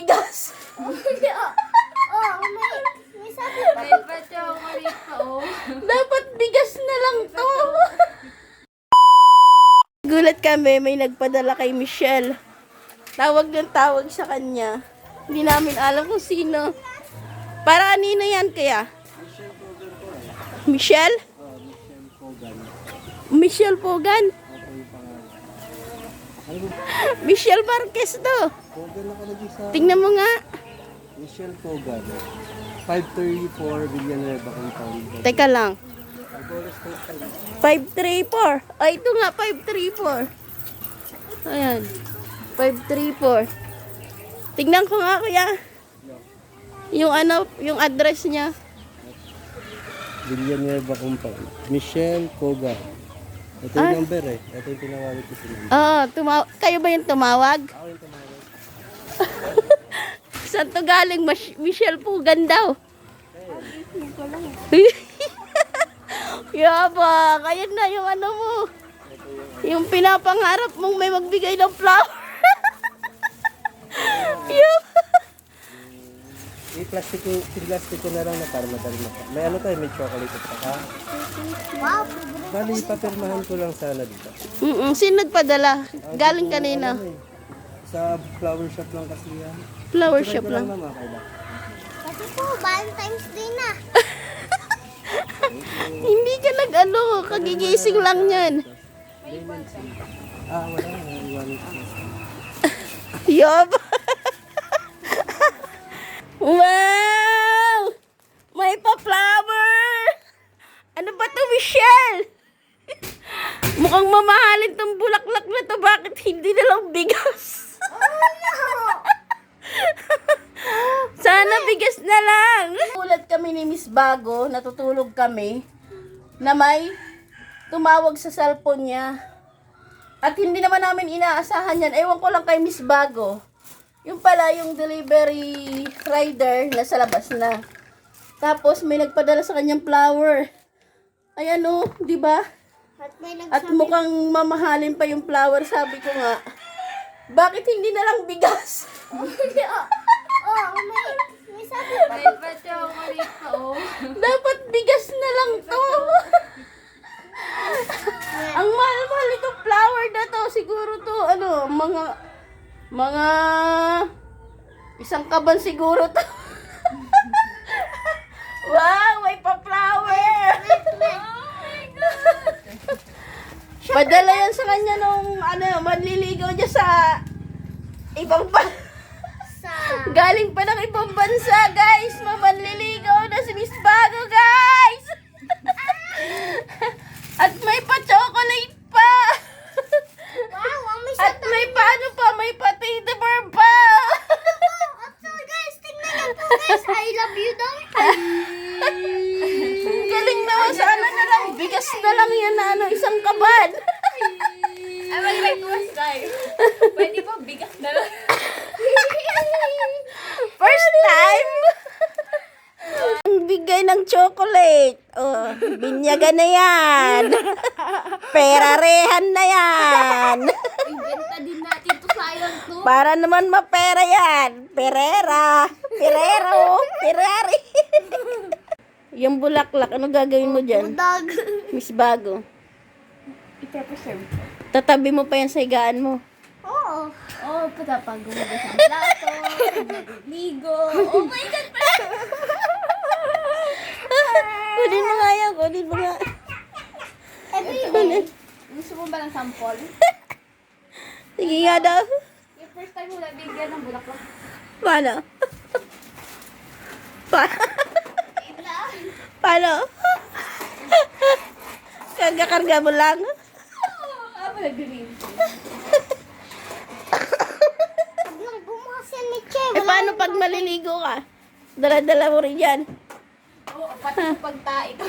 bigas. May sabi pa. May pa chocolate pa, oh. Dapat bigas na lang to. Gulat kami, may nagpadala kay Michelle. Tawag ng tawag sa kanya. Hindi namin alam kung sino. Para kanino yan kaya? Michelle? Michelle Pogan. Michelle Marquez to. Pogan nakalagay sa Tingnan mo nga. Michelle Pogan. 534 Villanueva Compound. Teka lang. Agores Street ka lang. 534. Ay, ito nga, 534. Ayan. 534. Tignan ko nga, kuya. Yung ano, yung address niya. Villanueva Compound. Michelle Pogan. Ito yung number eh. Ito yung tinawagin ko sa number. Kayo ba yung tumawag? Ako yung tumawag. Saan to galing? Michelle Pugan daw. Yaba, kaya na yung ano mo. Yung pinapangarap mong may magbigay ng flower. I-plastic ko na lang na para madali na. May ano tayo, may chocolate at saka. Wow, Bali, papirmahan ko lang sana dito. Sino nagpadala? Galing kanina. Ano eh, sa flower shop lang kasi yan. Flower Try shop ko lang. Mama, kailan. kasi po, Valentine's Day na. Hindi ka nag-ano, kagigising lang yan. Wala. Iwanin ko. Yaba. Wow! May pa-flower! Ano ba to, Michelle? Mukhang mamahalin tong bulaklak na to. Bakit hindi na lang bigas? Sana bigas na lang. Ulat kami ni Miss Bago, natutulog kami, na may tumawag sa cellphone niya. At hindi naman namin inaasahan yan. Ewan ko lang kay Miss Bago. Yung pala, yung delivery rider na sa labas na. Tapos may nagpadala sa kanyang flower. Ay ano, di ba? At may At mukhang mamahalin pa yung flower, sabi ko nga. Bakit hindi na lang bigas? may sabi pa. May pa chocolate pa, oh. Dapat bigas na lang to. Ang mahal-mahal itong flower na to. Siguro to, ano, mga isang kaban siguro to. Wow, may pa-flower. Padala yan sa kanya nung manliligaw niya sa ibang galing pa ng ibang bansa, guys. Manliligaw na si Miss Bago, guys. At may pa-chocolate pa. Wow, may At may paano pa, may pa-teddy bear pa. So guys, tingnan niyo po guys. I love you daw. Ang galing naman, sana na lang. Bigas na lang yan na isang kaban. Ay, mag-request tayo. Pwede ba bigas na lang? First time. Ang bigay ng chocolate. Oh, binyagan na yan. Perarehan na yan. Ibenta din natin to, sayang to. Para naman mapera yan. Perera. Perero. Ferrari. Yung bulaklak, ano gagawin mo dyan? Dog. Miss Bago. I-preserve. Tatabi mo pa yan sa higaan mo. Oo. Oh, pag gumagas ang plato, ligo. Oh my God! Kunin mo nga yan. Kunin mo nga. Gusto mo ba ng sample? Sige nga daw. Yung first time mo nabigyan ng bulaklak. Paano? Paano? Karga-karga mo lang. Nag-green. Pag nang bumukas yan, may chair. Eh, paano pag maliligo ka? Dala-dala mo rin yan. Oo, pati yung pagtae ko.